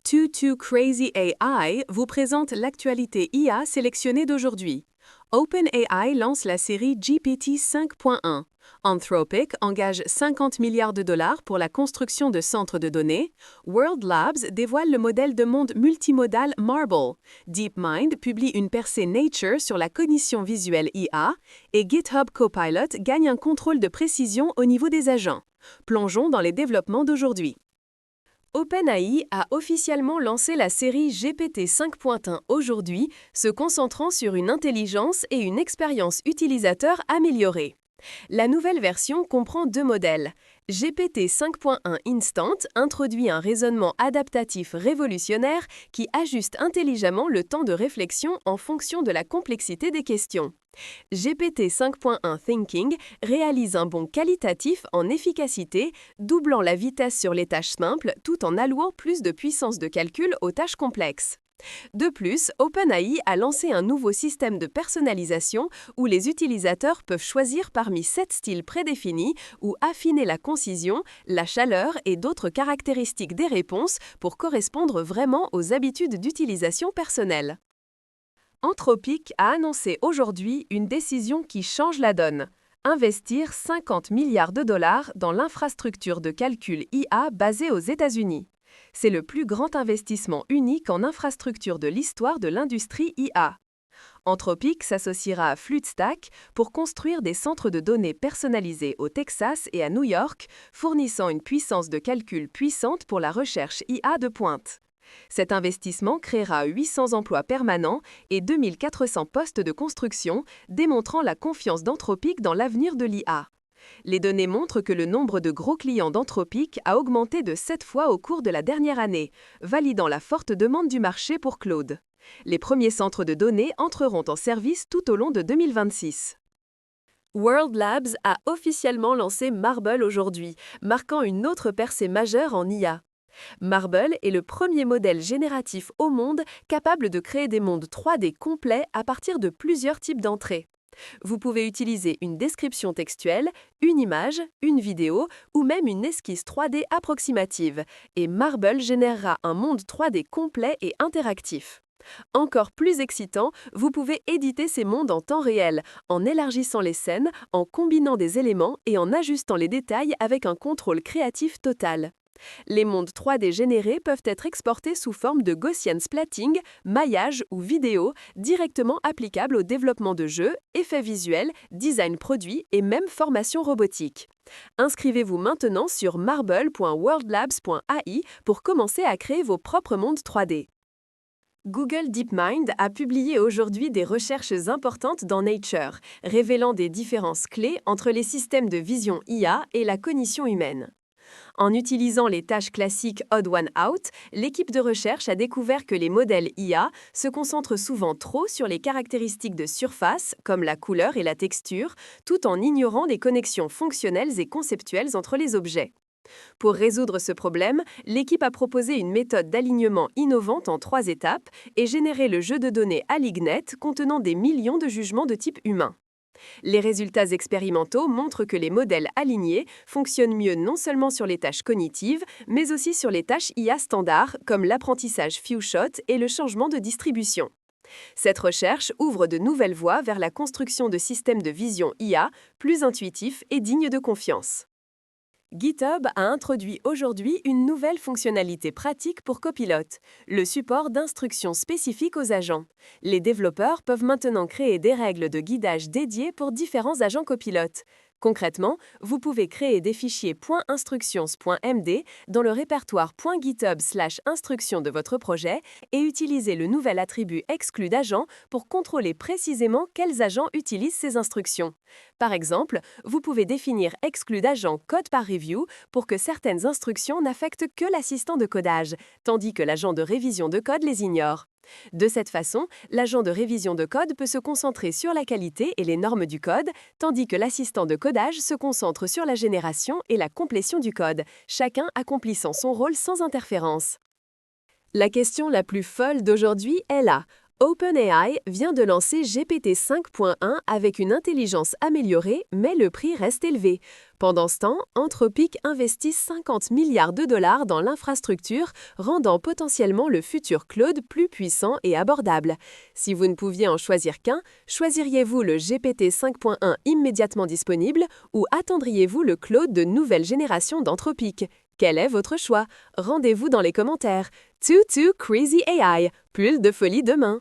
Too Crazy AI vous présente l'actualité IA sélectionnée d'aujourd'hui. OpenAI lance la série GPT 5.1. Anthropic engage 50 milliards de dollars pour la construction de centres de données. World Labs dévoile le modèle de monde multimodal Marble. DeepMind publie une percée Nature sur la cognition visuelle IA. Et GitHub Copilot gagne un contrôle de précision au niveau des agents. Plongeons dans les développements d'aujourd'hui. OpenAI a officiellement lancé la série GPT 5.1 aujourd'hui, se concentrant sur une intelligence et une expérience utilisateur améliorée. La nouvelle version comprend deux modèles. GPT 5.1 Instant introduit un raisonnement adaptatif révolutionnaire qui ajuste intelligemment le temps de réflexion en fonction de la complexité des questions. GPT 5.1 Thinking réalise un bond qualitatif en efficacité, doublant la vitesse sur les tâches simples tout en allouant plus de puissance de calcul aux tâches complexes. De plus, OpenAI a lancé un nouveau système de personnalisation où les utilisateurs peuvent choisir parmi 7 styles prédéfinis ou affiner la concision, la chaleur et d'autres caractéristiques des réponses pour correspondre vraiment aux habitudes d'utilisation personnelles. Anthropic a annoncé aujourd'hui une décision qui change la donne. Investir 50 milliards de dollars dans l'infrastructure de calcul IA basée aux États-Unis. C'est le plus grand investissement unique en infrastructure de l'histoire de l'industrie IA. Anthropic s'associera à Fluidstack pour construire des centres de données personnalisés au Texas et à New York, fournissant une puissance de calcul puissante pour la recherche IA de pointe. Cet investissement créera 800 emplois permanents et 2400 postes de construction, démontrant la confiance d'Anthropic dans l'avenir de l'IA. Les données montrent que le nombre de gros clients d'Anthropic a augmenté de 7 fois au cours de la dernière année, validant la forte demande du marché pour Claude. Les premiers centres de données entreront en service tout au long de 2026. World Labs a officiellement lancé Marble aujourd'hui, marquant une autre percée majeure en IA. Marble est le premier modèle génératif au monde capable de créer des mondes 3D complets à partir de plusieurs types d'entrées. Vous pouvez utiliser une description textuelle, une image, une vidéo ou même une esquisse 3D approximative, et Marble générera un monde 3D complet et interactif. Encore plus excitant, vous pouvez éditer ces mondes en temps réel, en élargissant les scènes, en combinant des éléments et en ajustant les détails avec un contrôle créatif total. Les mondes 3D générés peuvent être exportés sous forme de Gaussian splatting, maillage ou vidéo, directement applicables au développement de jeux, effets visuels, design produit et même formation robotique. Inscrivez-vous maintenant sur marble.worldlabs.ai pour commencer à créer vos propres mondes 3D. Google DeepMind a publié aujourd'hui des recherches importantes dans Nature, révélant des différences clés entre les systèmes de vision IA et la cognition humaine. En utilisant les tâches classiques Odd One Out, l'équipe de recherche a découvert que les modèles IA se concentrent souvent trop sur les caractéristiques de surface, comme la couleur et la texture, tout en ignorant des connexions fonctionnelles et conceptuelles entre les objets. Pour résoudre ce problème, l'équipe a proposé une méthode d'alignement innovante en 3 étapes et généré le jeu de données AligNet contenant des millions de jugements de type humain. Les résultats expérimentaux montrent que les modèles alignés fonctionnent mieux non seulement sur les tâches cognitives, mais aussi sur les tâches IA standards comme l'apprentissage few-shot et le changement de distribution. Cette recherche ouvre de nouvelles voies vers la construction de systèmes de vision IA plus intuitifs et dignes de confiance. GitHub a introduit aujourd'hui une nouvelle fonctionnalité pratique pour Copilot, le support d'instructions spécifiques aux agents. Les développeurs peuvent maintenant créer des règles de guidage dédiées pour différents agents Copilot. Concrètement, vous pouvez créer des fichiers .instructions.md dans le répertoire .github/instructions de votre projet et utiliser le nouvel attribut exclu d'agent pour contrôler précisément quels agents utilisent ces instructions. Par exemple, vous pouvez définir exclu d'agent code par review pour que certaines instructions n'affectent que l'assistant de codage, tandis que l'agent de révision de code les ignore. De cette façon, l'agent de révision de code peut se concentrer sur la qualité et les normes du code, tandis que l'assistant de codage se concentre sur la génération et la complétion du code, chacun accomplissant son rôle sans interférence. La question la plus folle d'aujourd'hui est là. OpenAI vient de lancer GPT 5.1 avec une intelligence améliorée, mais le prix reste élevé. Pendant ce temps, Anthropic investit 50 milliards de dollars dans l'infrastructure, rendant potentiellement le futur Claude plus puissant et abordable. Si vous ne pouviez en choisir qu'un, choisiriez-vous le GPT 5.1 immédiatement disponible ou attendriez-vous le Claude de nouvelle génération d'Anthropic? Quel est votre choix? Rendez-vous dans les commentaires. Too Crazy AI, plus de folie demain!